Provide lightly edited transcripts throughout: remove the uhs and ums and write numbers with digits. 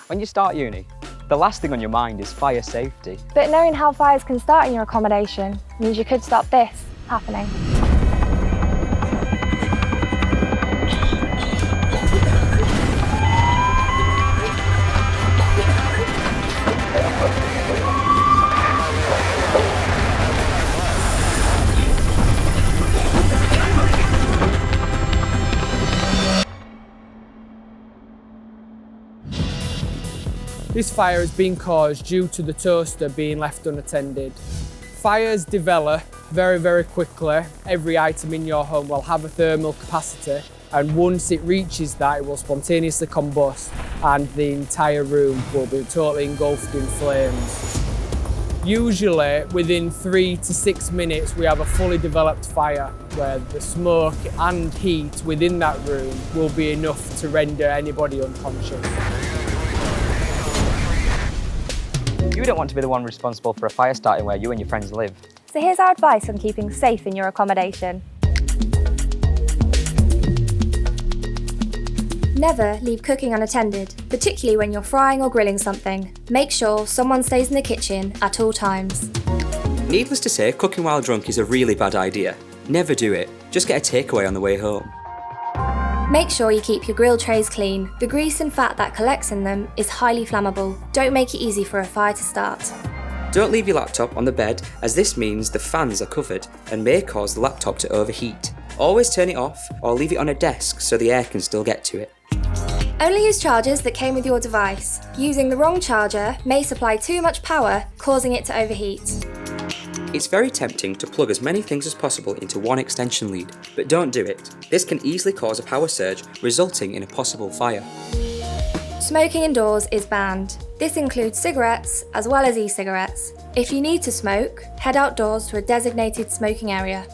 When you start uni, the last thing on your mind is fire safety. But knowing how fires can start in your accommodation means you could stop this happening. This fire has been caused due to the toaster being left unattended. Fires develop very, very quickly. Every item in your home will have a thermal capacity, and once it reaches that, it will spontaneously combust and the entire room will be totally engulfed in flames. Usually within 3 to 6 minutes we have a fully developed fire where the smoke and heat within that room will be enough to render anybody unconscious. You don't want to be the one responsible for a fire starting where you and your friends live. So here's our advice on keeping safe in your accommodation. Never leave cooking unattended, particularly when you're frying or grilling something. Make sure someone stays in the kitchen at all times. Needless to say, cooking while drunk is a really bad idea. Never do it. Just get a takeaway on the way home. Make sure you keep your grill trays clean. The grease and fat that collects in them is highly flammable. Don't make it easy for a fire to start. Don't leave your laptop on the bed, as this means the fans are covered and may cause the laptop to overheat. Always turn it off or leave it on a desk so the air can still get to it. Only use chargers that came with your device. Using the wrong charger may supply too much power, causing it to overheat. It's very tempting to plug as many things as possible into one extension lead, but don't do it. This can easily cause a power surge, resulting in a possible fire. Smoking indoors is banned. This includes cigarettes as well as e-cigarettes. If you need to smoke, head outdoors to a designated smoking area.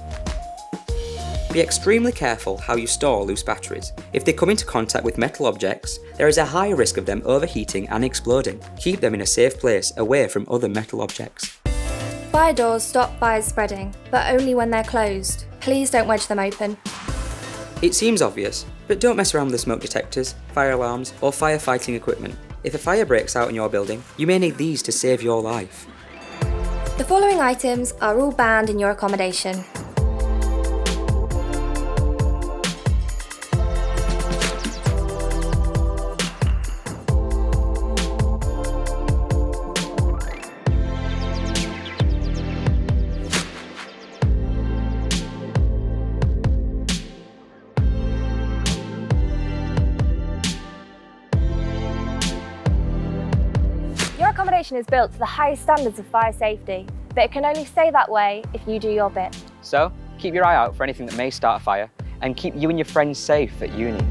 Be extremely careful how you store loose batteries. If they come into contact with metal objects, there is a higher risk of them overheating and exploding. Keep them in a safe place away from other metal objects. Fire doors stop fires spreading, but only when they're closed. Please don't wedge them open. It seems obvious, but don't mess around with the smoke detectors, fire alarms, or firefighting equipment. If a fire breaks out in your building, you may need these to save your life. The following items are all banned in your accommodation. Your accommodation is built to the highest standards of fire safety, but it can only stay that way if you do your bit. So, keep your eye out for anything that may start a fire and keep you and your friends safe at uni.